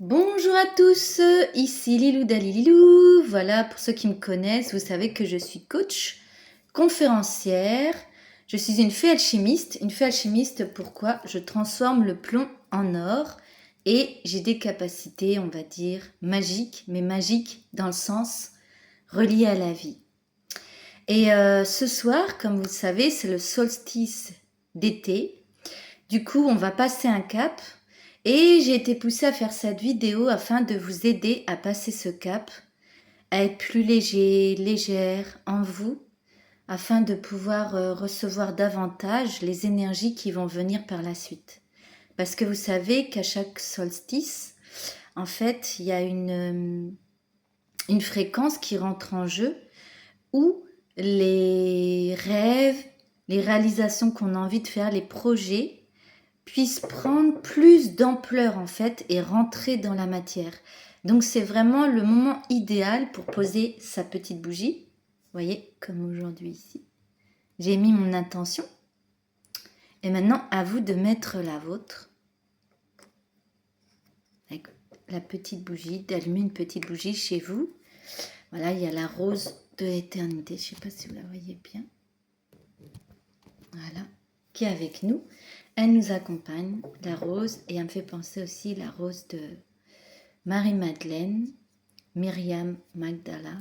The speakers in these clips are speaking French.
Bonjour à tous, ici Lilou Dalililou. Voilà, pour ceux qui me connaissent, vous savez que je suis coach, conférencière. Je suis une fée alchimiste. Une fée alchimiste, pourquoi? Je transforme le plomb en or et j'ai des capacités, on va dire, magiques, mais magiques dans le sens relié à la vie. Et ce soir, comme vous le savez, c'est le solstice d'été. Du coup, on va passer un cap et j'ai été poussée à faire cette vidéo afin de vous aider à passer ce cap, à être plus léger, légère en vous, afin de pouvoir recevoir davantage les énergies qui vont venir par la suite. Parce que vous savez qu'à chaque solstice, en fait, il y a une fréquence qui rentre en jeu où les rêves, les réalisations qu'on a envie de faire, les projets, puissent prendre plus d'ampleur en fait et rentrer dans la matière. Donc c'est vraiment le moment idéal pour poser sa petite bougie. Vous voyez, comme aujourd'hui ici. J'ai mis mon intention. Et maintenant, à vous de mettre la vôtre. Avec la petite bougie, d'allumer une petite bougie chez vous. Voilà, il y a la rose de l'éternité. Je ne sais pas si vous la voyez bien. Voilà, qui est avec nous. Elle nous accompagne, la rose, et elle me fait penser aussi la rose de Marie-Madeleine, Myriam Magdala,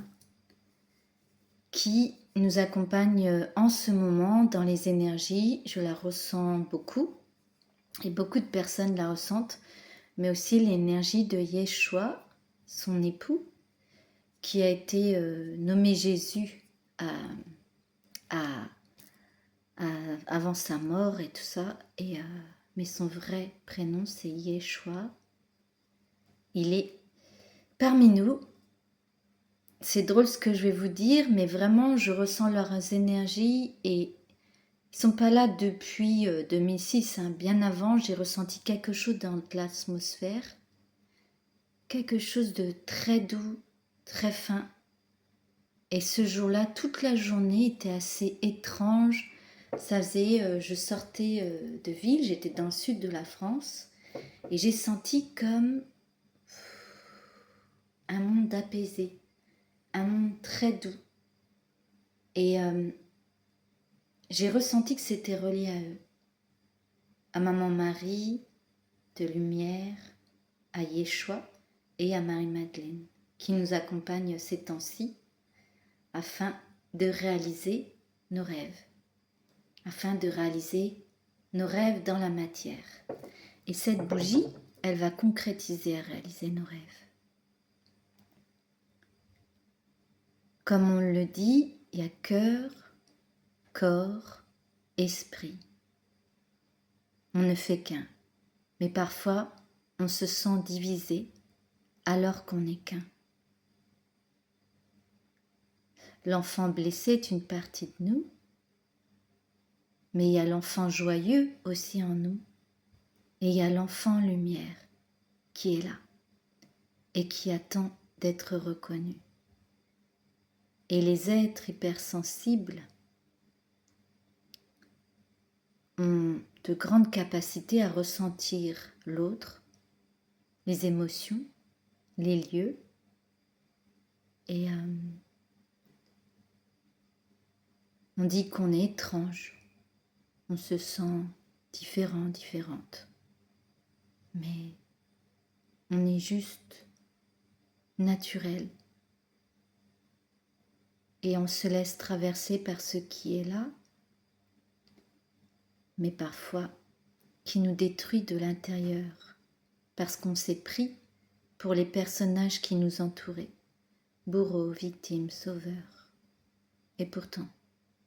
qui nous accompagne en ce moment dans les énergies. Je la ressens beaucoup, et beaucoup de personnes la ressentent, mais aussi l'énergie de Yeshua, son époux, qui a été nommé Jésus à, avant sa mort et tout ça, mais son vrai prénom c'est Yeshua. Il est parmi nous. C'est drôle ce que je vais vous dire, mais vraiment je ressens leurs énergies et ils sont pas là depuis 2006, hein. Bien avant, j'ai ressenti quelque chose dans l'atmosphère, quelque chose de très doux, très fin. Et ce jour-là, toute la journée était assez étrange. Ça faisait, je sortais de ville, j'étais dans le sud de la France, et j'ai senti comme un monde apaisé, un monde très doux. Et j'ai ressenti que c'était relié à eux, à Maman Marie, de lumière, à Yeshua et à Marie-Madeleine, qui nous accompagnent ces temps-ci afin de réaliser nos rêves, afin de réaliser nos rêves dans la matière. Et cette bougie, elle va concrétiser et réaliser nos rêves. Comme on le dit, il y a cœur, corps, esprit. On ne fait qu'un, mais parfois on se sent divisé alors qu'on n'est qu'un. L'enfant blessé est une partie de nous, mais il y a l'enfant joyeux aussi en nous, et il y a l'enfant lumière qui est là et qui attend d'être reconnu. Et les êtres hypersensibles ont de grandes capacités à ressentir l'autre, les émotions, les lieux, et on dit qu'on est étrange, on se sent différent, différente, mais on est juste naturel et on se laisse traverser par ce qui est là, mais parfois qui nous détruit de l'intérieur parce qu'on s'est pris pour les personnages qui nous entouraient, bourreaux, victimes, sauveurs. Et pourtant,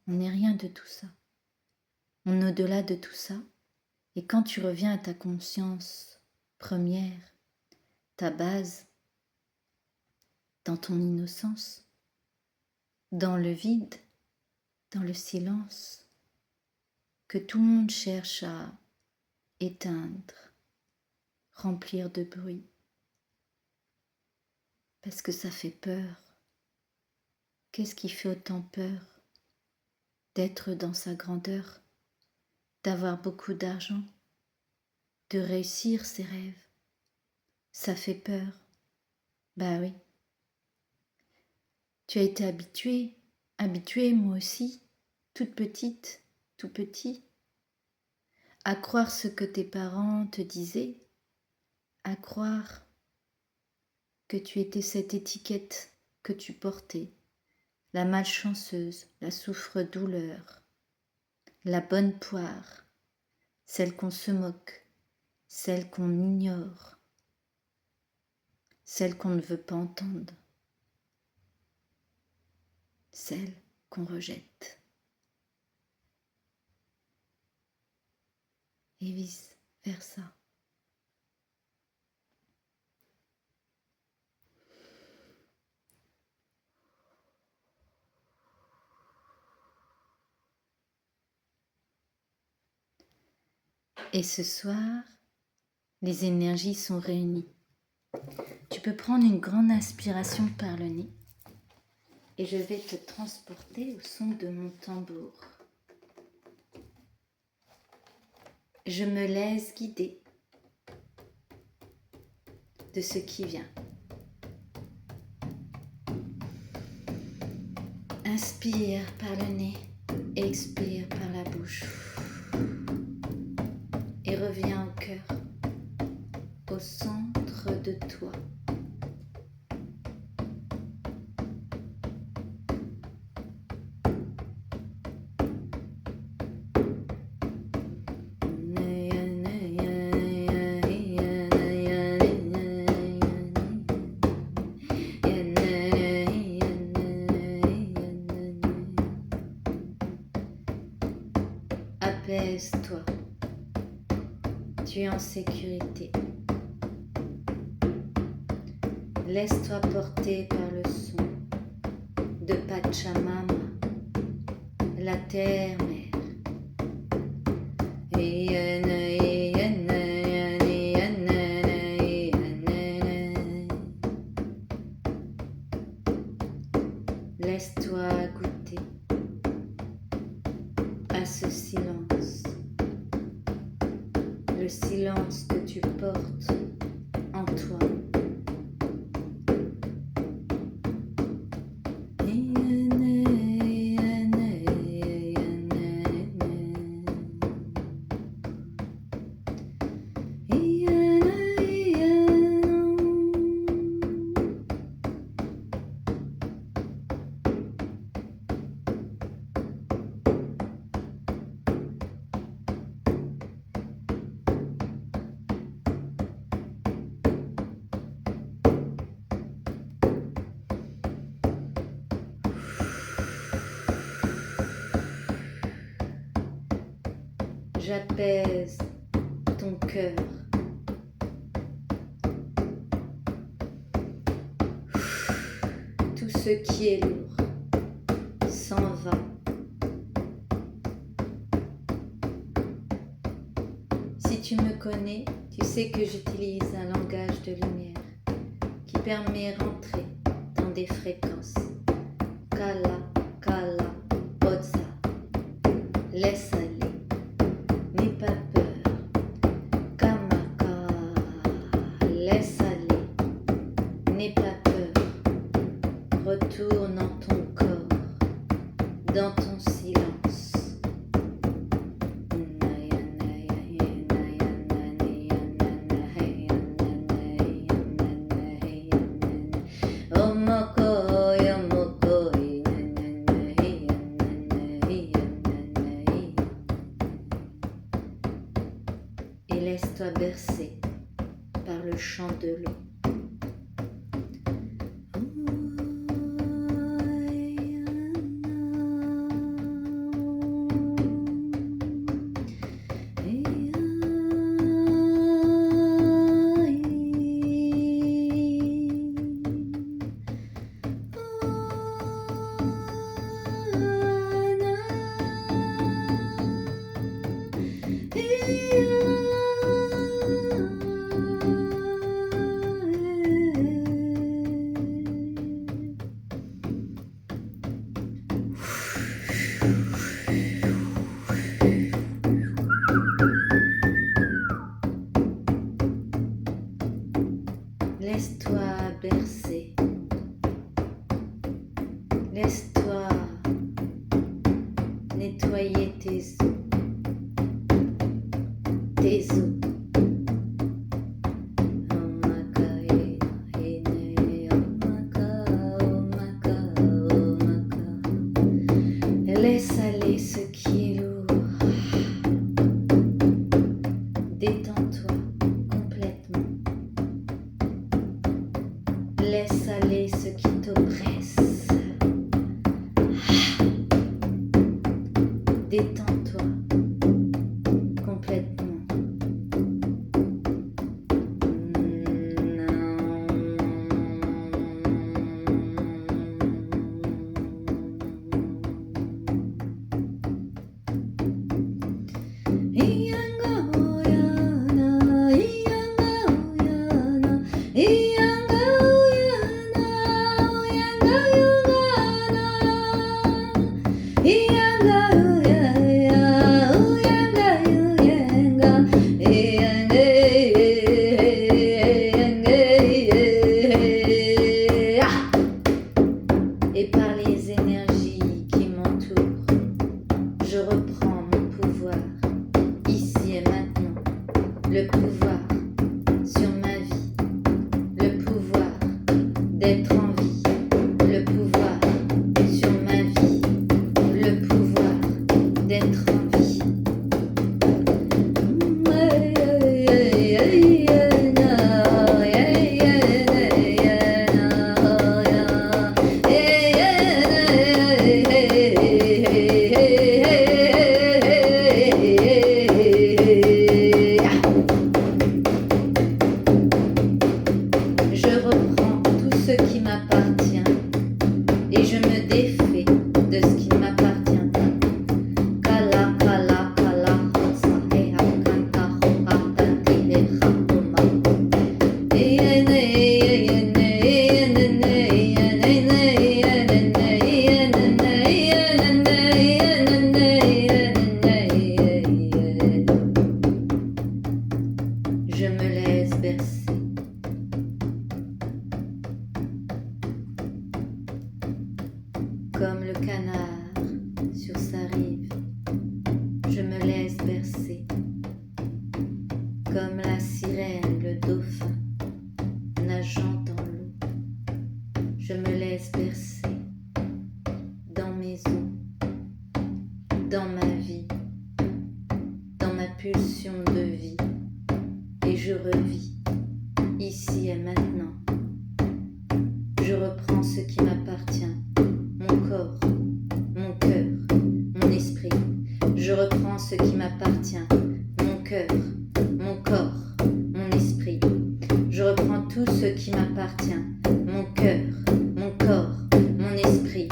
on n'est rien de tout ça. On est au-delà de tout ça. Et quand tu reviens à ta conscience première, ta base, dans ton innocence, dans le vide, dans le silence, que tout le monde cherche à éteindre, remplir de bruit, parce que ça fait peur. Qu'est-ce qui fait autant peur? D'être dans sa grandeur, d'avoir beaucoup d'argent, de réussir ses rêves. Ça fait peur. Bah oui. Tu as été habituée moi aussi, toute petite, tout petit, à croire ce que tes parents te disaient, à croire que tu étais cette étiquette que tu portais, la malchanceuse, la souffre-douleur, la bonne poire, celle qu'on se moque, celle qu'on ignore, celle qu'on ne veut pas entendre, celle qu'on rejette. Et vice versa. Et ce soir, les énergies sont réunies. Tu peux prendre une grande inspiration par le nez et je vais te transporter au son de mon tambour. Je me laisse guider de ce qui vient. Inspire par le nez, expire par la bouche et reviens au cœur, au centre de toi. Apaise-toi, tu es en sécurité. Laisse-toi porter par le son de Pachamama, la terre-mère. Laisse-toi goûter à ce silence, le silence que tu portes en toi. J'apaise ton cœur. Tout ce qui est lourd s'en va. Si tu me connais, tu sais que j'utilise un langage de lumière qui permet rentrer dans des fréquences. Kala, kala, bodza. Laisse aller. N'aie pas peur. Kamaka. Laisse aller. N'aie pas peur. Retourne dans ton corps, dans ton silence. Et laisse-toi bercer par le chant de l'eau. Laisse-toi bercer. Laisse-toi nettoyer tes os. Tes os. Laisse aller ce qui est lourd. Détends-toi complètement. Laisse aller ce qui t'oppresse. Détends-toi complètement. Et par les énergies qui m'entourent, je reprends mon pouvoir, ici et maintenant, le pouvoir sur ma vie, le pouvoir d'être en vie, le pouvoir sur ma vie, le pouvoir d'être en vie. Je reprends tout ce qui m'appartient et je me défais de ce qui ne m'appartient pas. Kala kala kala hosa he hakanta hoata te he hakuma. Je me laisse bercer. Comme le canard sur sa rive, je me laisse bercer. Comme la sirène, le dauphin, nageant dans l'eau, je me laisse bercer dans mes os, dans ma vie, dans ma pulsion de vie, et je revis, ici et maintenant. Je reprends ce qui m'appartient. Mon corps, mon cœur, mon esprit. Je reprends ce qui m'appartient. Mon cœur, mon corps, mon esprit. Je reprends tout ce qui m'appartient. Mon cœur, mon corps, mon esprit.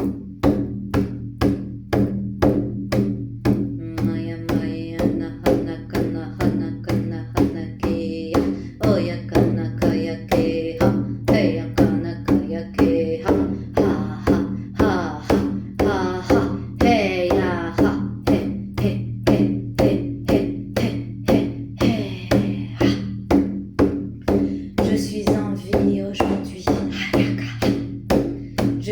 Maya maya nahana kana hana kana hana keya. Oya kana kaya keha. Heya kana kaya keha. Je suis en vie aujourd'hui. Je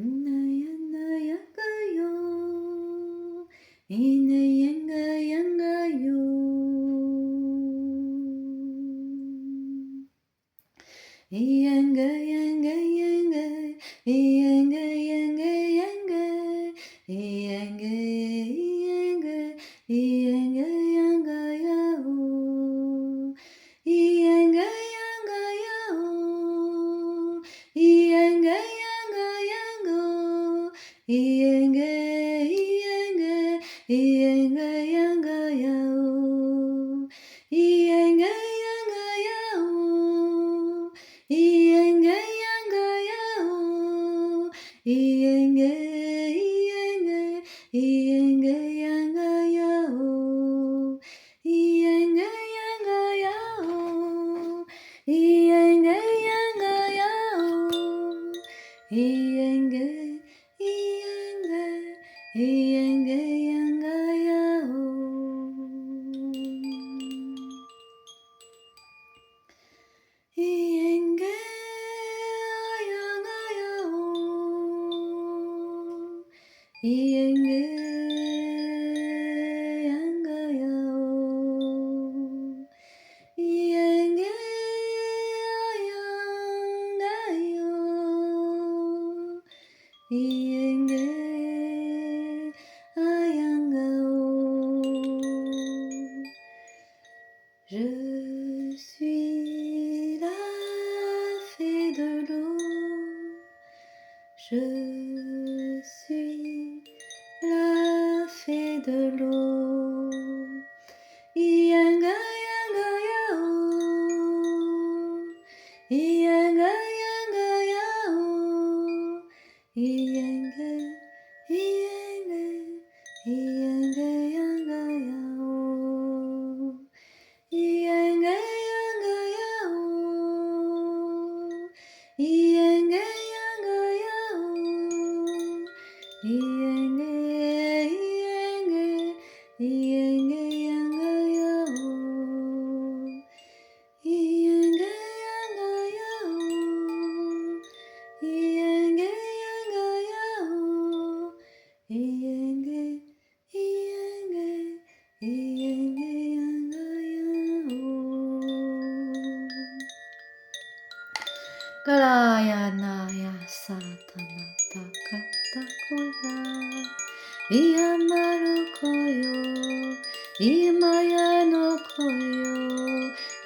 Inayangayagayo, inayangayagayo. Iyangayangayanga, iyangayangayanga, iyangayanga, iyangayangayao, iyangayangayao, Iyenga yanga yao, iyenga yanga yao, iyenga yanga yao, iyenga iyenga iyenga yanga yao, iyenga yanga yao, iyenga yanga yao, iyenga iyenga iyenga yanga yao. Iyenga yanga yao, iyenga yanga yao, iyenga yanga yao, iyenga yanga yao. Je suis la fée de l'eau, je suis la fée de l'eau. Iyenga yanga yao, iyenga yanga yao, iyenga iyenga iyenga yanga yao, iyenga yanga yao, iyenga yanga yao, iyenga iyenga iyenga yanga yao, iyenga yanga yao, iyenga yanga yao, iyenga iyenga iyenga yanga yao. Kalayana satana takata koya, iyamaru koyo, imaya no koyo,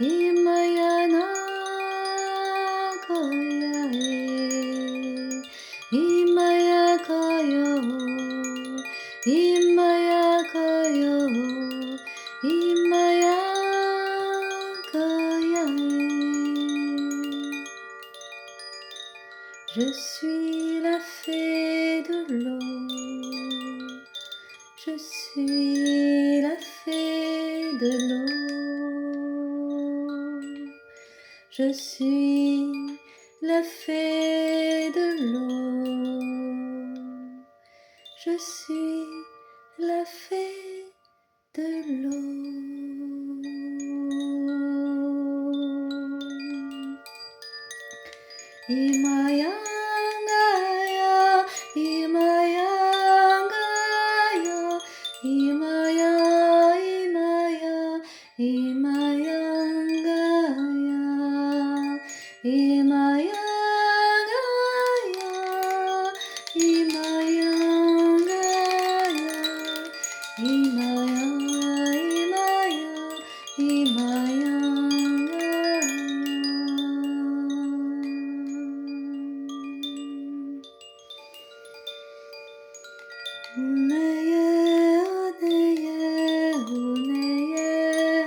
imaya no koya imaya koyo, imaya koyo, imaya koya. Je suis la fée de l'eau, je suis la fée de l'eau, je suis la fée de l'eau, je suis la fée de l'eau. Imayangaya, imayangaya, imaya, imaya, imayangaya, imayangaya, imayangaya, imaya, imaya, imayangaya. Oneye, oneye, oneye,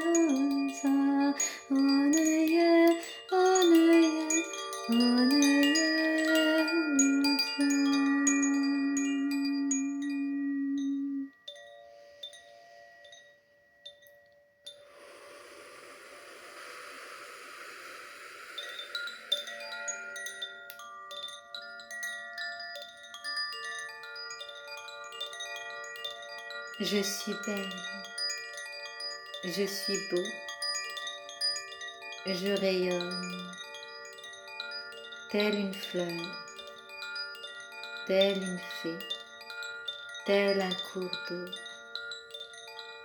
onza, oneye, oneye, oneye, onza. Je suis belle, je suis beau, je rayonne, telle une fleur, telle une fée, tel un cours d'eau.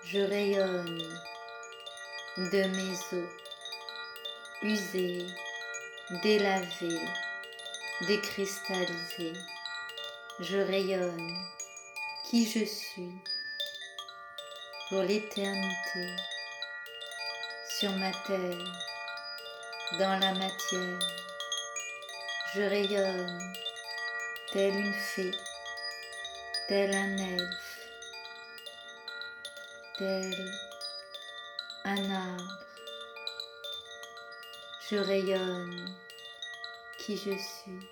Je rayonne de mes os, usés, délavés, décristallisés. Je rayonne qui je suis pour l'éternité, sur ma terre, dans la matière. Je rayonne telle une fée, tel un elfe, tel un arbre. Je rayonne qui je suis.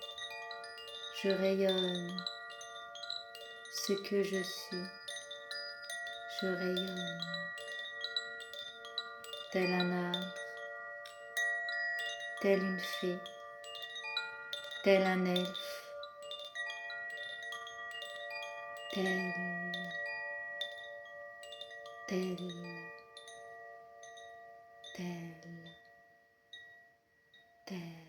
Je rayonne ce que je suis. Je rayonne tel un arbre, tel une fée, tel un elfe, tel, tel, tel, tel.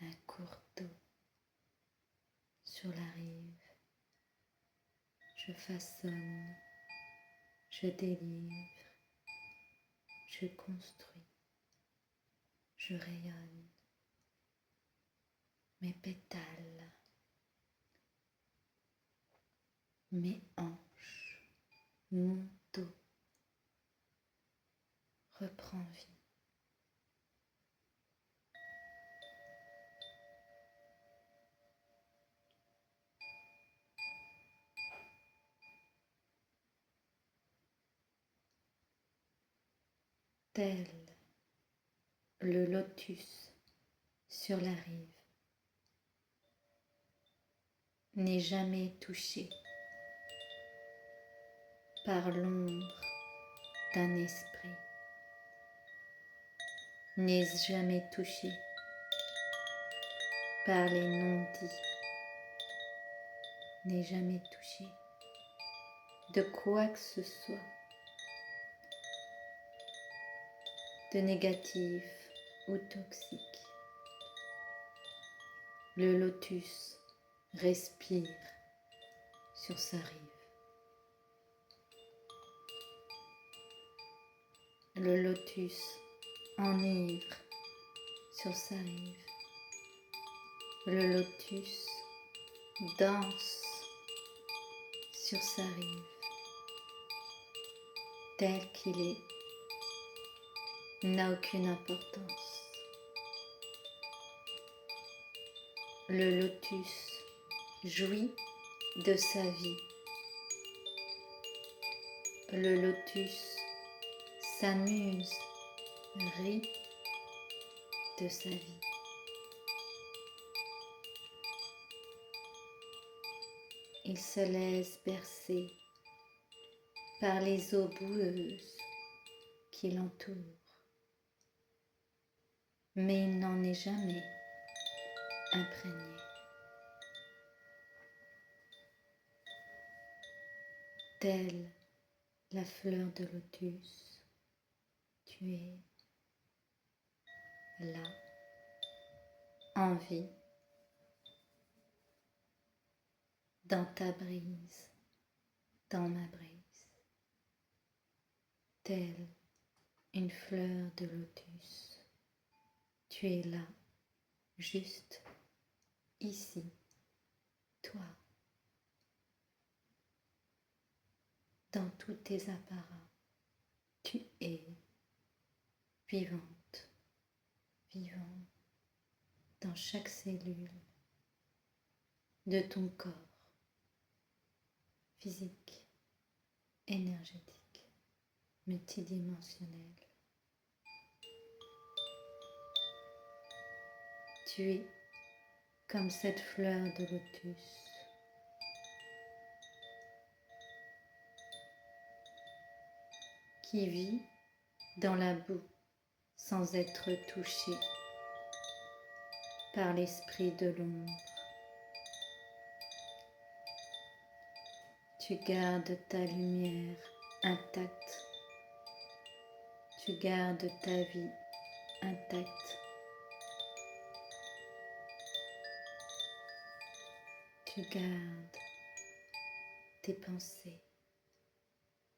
Un cours d'eau sur la rive. Je façonne, je délivre, je construis, je rayonne. Mes pétales, mes hanches, mon dos reprend vie. Tel le lotus sur la rive n'est jamais touché par l'ombre d'un esprit, n'est jamais touché par les non-dits, n'est jamais touché de quoi que ce soit de négatif ou toxique. Le lotus respire sur sa rive. Le lotus enivre sur sa rive. Le lotus danse sur sa rive. Tel qu'il est, n'a aucune importance. Le lotus jouit de sa vie. Le lotus s'amuse, rit de sa vie. Il se laisse bercer par les eaux boueuses qui l'entourent, mais il n'en est jamais imprégné. Telle la fleur de lotus, tu es là, en vie, dans ta brise, dans ma brise. Telle une fleur de lotus, tu es là, juste ici, toi, dans tous tes apparats. Tu es vivante, vivant dans chaque cellule de ton corps, physique, énergétique, multidimensionnel. Tu es comme cette fleur de lotus. Qui vit dans la boue sans être touché par l'esprit de l'ombre. Tu gardes ta lumière intacte. Tu gardes ta vie intacte. Tu gardes tes pensées,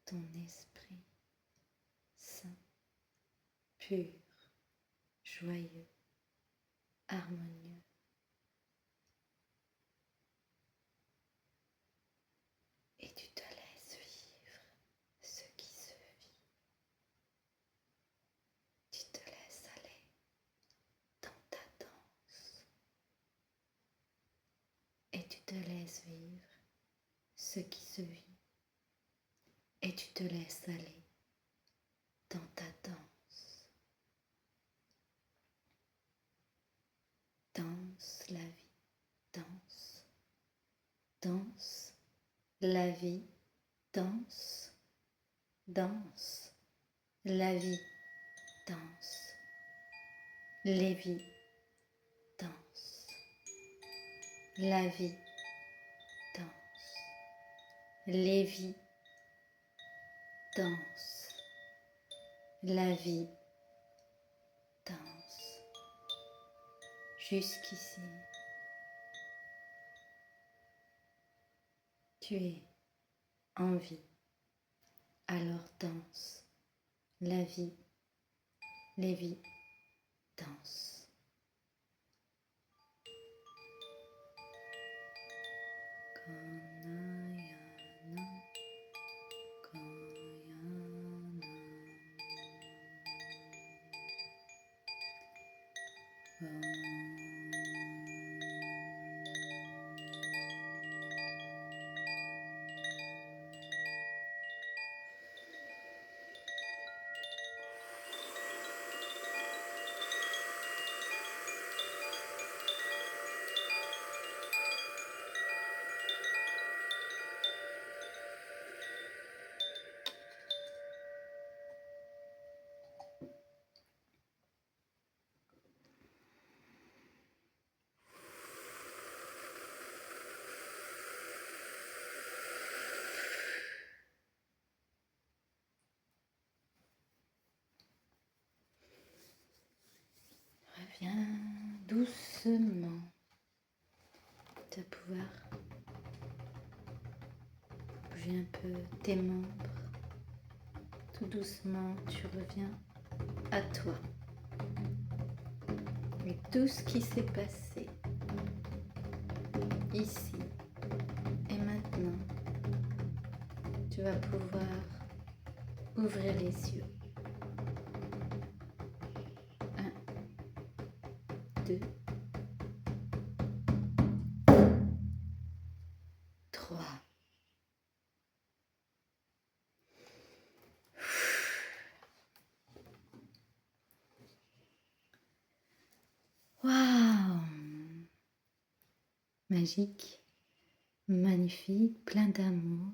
ton esprit sain, pur, joyeux, harmonieux. Et tu te laisses vivre ce qui se vit. Tu te laisses aller dans ta danse. Et tu te laisses vivre ce qui se vit et tu te laisses aller dans ta danse. Danse la vie, danse, danse la vie, danse, danse la vie, danse, les vies, danse, la vie, danse, les vies, danse, la vie, danse, jusqu'ici. Tu es en vie, alors danse, la vie, les vies, danse. Reviens doucement de pouvoir bouger un peu tes membres. Tout doucement, tu reviens à toi. Et tout ce qui s'est passé ici et maintenant, tu vas pouvoir ouvrir les yeux. 2, 3. Waouh! Magique, magnifique, plein d'amour.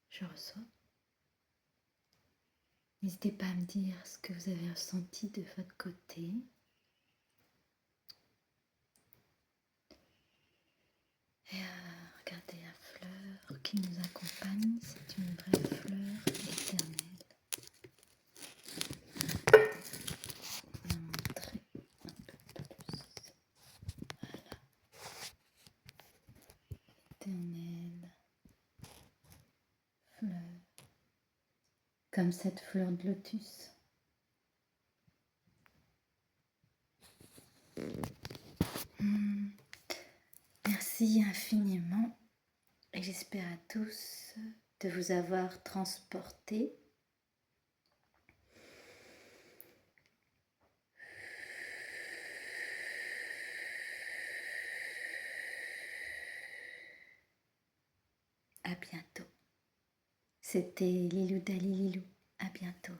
Je reçois. N'hésitez pas à me dire ce que vous avez ressenti de votre côté. Et regardez la fleur qui nous accompagne, c'est une vraie fleur éternelle. On va montrer un peu plus. Voilà. Éternelle fleur. Comme cette fleur de lotus. Merci infiniment et j'espère à tous de vous avoir transporté à bientôt. C'était Lilou Dali Lilou. À bientôt.